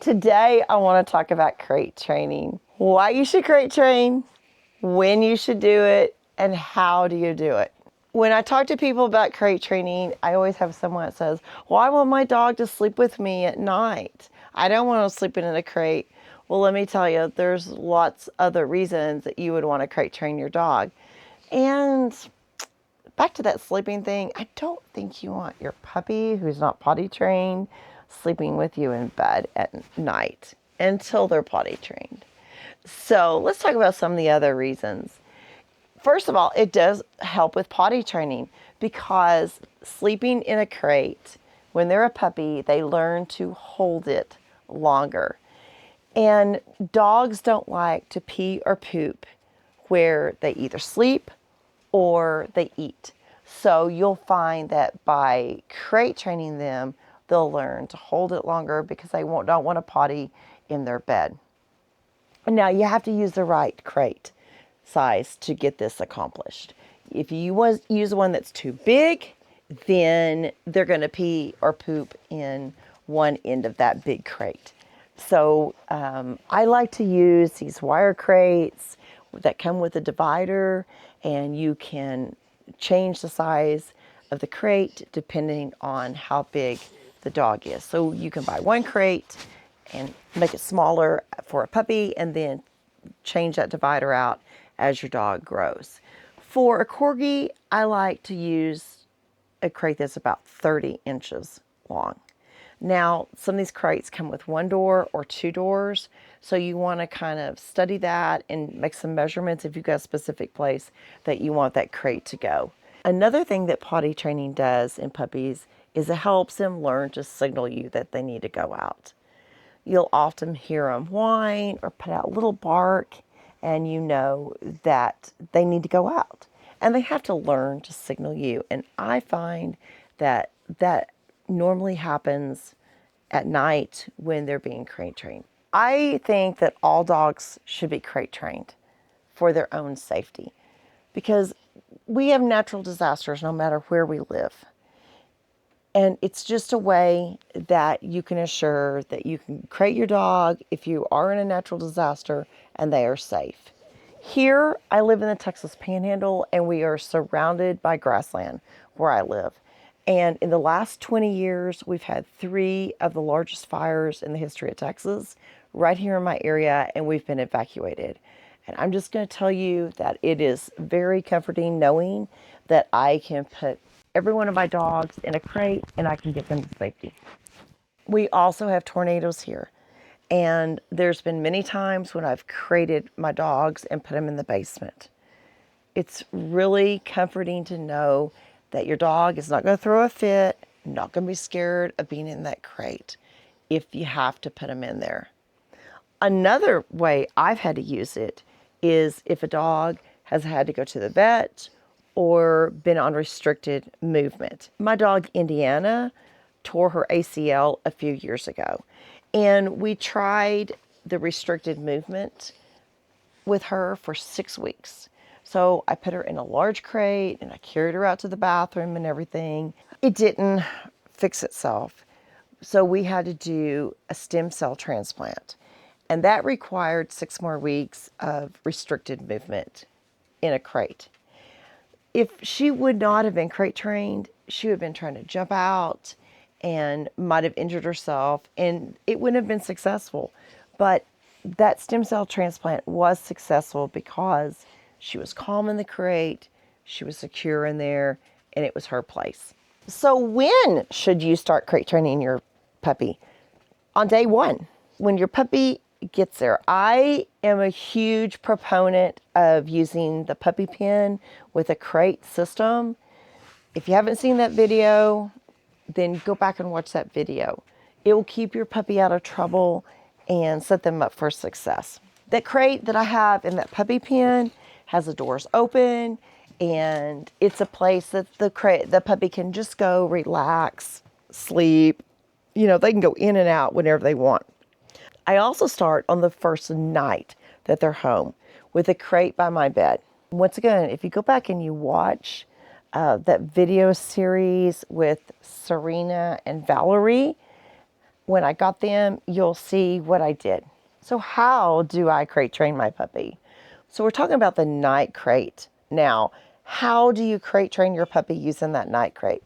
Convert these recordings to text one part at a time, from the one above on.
Today, I want to talk about crate training. Why you should crate train, when you should do it, and how do you do it. When I talk to people about crate training, I always have someone that says, well, I want my dog to sleep with me at night. I don't want to sleep in a crate. Well, let me tell you, there's lots other reasons that you would want to crate train your dog. And back to that sleeping thing, I don't think you want your puppy who's not potty trained sleeping with you in bed at night until they're potty trained. So let's talk about some of the other reasons. First of all, it does help with potty training because sleeping in a crate, when they're a puppy, they learn to hold it longer. And dogs don't like to pee or poop where they either sleep or they eat. So you'll find that by crate training them, they'll learn to hold it longer because they don't want to potty in their bed. Now you have to use the right crate size to get this accomplished. If you use one that's too big, then they're going to pee or poop in one end of that big crate. So I like to use these wire crates that come with a divider, and you can change the size of the crate depending on how big the dog is. So you can buy one crate and make it smaller for a puppy and then change that divider out as your dog grows. For a Corgi, I like to use a crate that's about 30 inches long. Now, some of these crates come with one door or two doors, so you want to kind of study that and make some measurements if you've got a specific place that you want that crate to go. Another thing that potty training does in puppies is it helps them learn to signal you that they need to go out. You'll often hear them whine or put out a little bark, and you know that they need to go out. And they have to learn to signal you. And I find that that normally happens at night when they're being crate trained. I think that all dogs should be crate trained for their own safety because we have natural disasters no matter where we live. And it's just a way that you can assure that you can crate your dog if you are in a natural disaster and they are safe. Here, I live in the Texas Panhandle and we are surrounded by grassland where I live. And in the last 20 years, we've had 3 of the largest fires in the history of Texas right here in my area, and we've been evacuated. And I'm just going to tell you that it is very comforting knowing that I can put every one of my dogs in a crate and I can get them to safety. We also have tornadoes here. And there's been many times when I've crated my dogs and put them in the basement. It's really comforting to know that your dog is not going to throw a fit, not going to be scared of being in that crate if you have to put them in there. Another way I've had to use it is if a dog has had to go to the vet or been on restricted movement. My dog Indiana tore her ACL a few years ago, and we tried the restricted movement with her for 6 weeks. So I put her in a large crate and I carried her out to the bathroom and everything. It didn't fix itself. So we had to do a stem cell transplant, and that required 6 more weeks of restricted movement in a crate. If she would not have been crate trained, she would have been trying to jump out and might have injured herself, and it wouldn't have been successful. But that stem cell transplant was successful because she was calm in the crate, she was secure in there, and it was her place. So when should you start crate training your puppy? On day 1, when your puppy gets there. I am a huge proponent of using the puppy pen with a crate system. If you haven't seen that video, then go back and watch that video. It will keep your puppy out of trouble and set them up for success. That crate that I have in that puppy pen has the doors open, and it's a place that the puppy can just go relax, sleep. You know, they can go in and out whenever they want. I also start on the first night that they're home with a crate by my bed. Once again, if you go back and you watch that video series with Serena and Valerie, when I got them, you'll see what I did. So how do I crate train my puppy? So we're talking about the night crate. Now, how do you crate train your puppy using that night crate?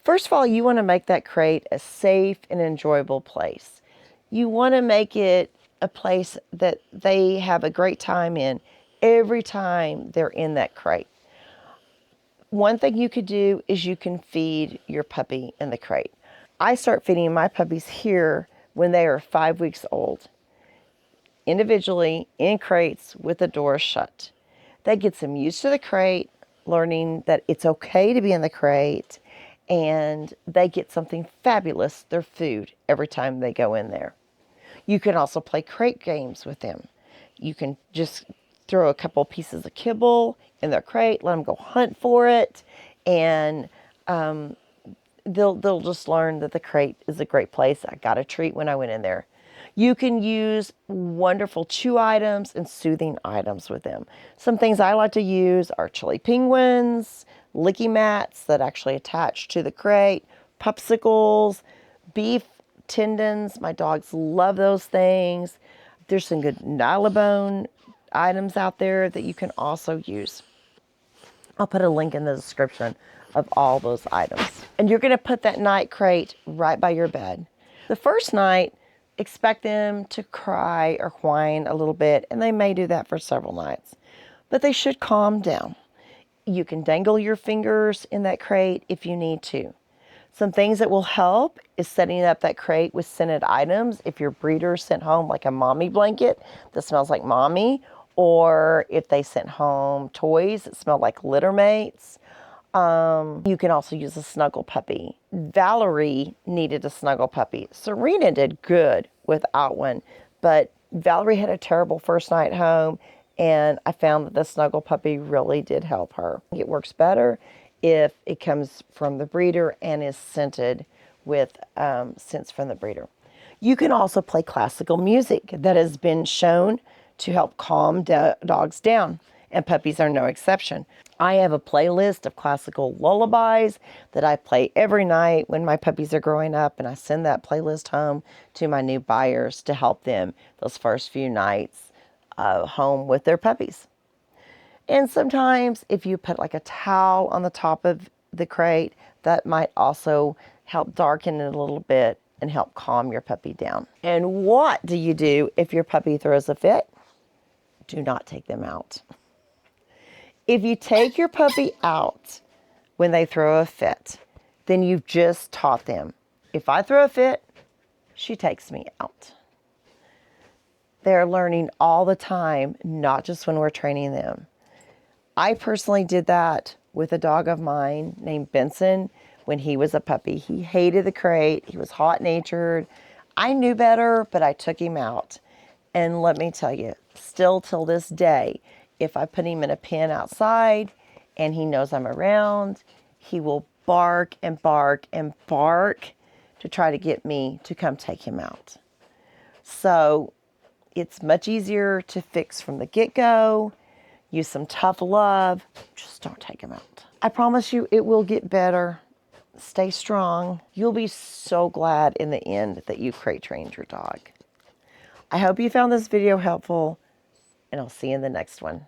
First of all, you want to make that crate a safe and enjoyable place. You want to make it a place that they have a great time in every time they're in that crate. One thing you could do is you can feed your puppy in the crate. I start feeding my puppies here when they are 5 weeks old, individually in crates with the doors shut. That gets them used to the crate, learning that it's okay to be in the crate, and they get something fabulous, their food, every time they go in there. You can also play crate games with them. You can just throw a couple pieces of kibble in their crate, let them go hunt for it, and they'll just learn that the crate is a great place. I got a treat when I went in there. You can use wonderful chew items and soothing items with them. Some things I like to use are chili penguins, licky mats that actually attach to the crate, popsicles, beef tendons. My dogs love those things. There's some good nylabone items out there that you can also use. I'll put a link in the description of all those items. And you're going to put that night crate right by your bed. The first night, expect them to cry or whine a little bit, and they may do that for several nights, but they should calm down. You can dangle your fingers in that crate if you need to. Some things that will help is setting up that crate with scented items. If your breeder sent home like a mommy blanket that smells like mommy, or if they sent home toys that smell like litter mates. You can also use a snuggle puppy. Valerie needed a snuggle puppy. Serena did good without one, but Valerie had a terrible first night home, and I found that the snuggle puppy really did help her. It works better if it comes from the breeder and is scented with scents from the breeder. You can also play classical music that has been shown to help calm dogs down, and puppies are no exception. I have a playlist of classical lullabies that I play every night when my puppies are growing up, and I send that playlist home to my new buyers to help them those first few nights home with their puppies. And sometimes if you put like a towel on the top of the crate, that might also help darken it a little bit and help calm your puppy down. And what do you do if your puppy throws a fit? Do not take them out. If you take your puppy out when they throw a fit, then you've just taught them. If I throw a fit, she takes me out. They're learning all the time, not just when we're training them. I personally did that with a dog of mine named Benson when he was a puppy. He hated the crate. He was hot-natured. I knew better, but I took him out. And let me tell you, still till this day, if I put him in a pen outside and he knows I'm around, he will bark and bark and bark to try to get me to come take him out. So it's much easier to fix from the get-go. Use some tough love. Just don't take him out. I promise you it will get better. Stay strong. You'll be so glad in the end that you crate trained your dog. I hope you found this video helpful, and I'll see you in the next one.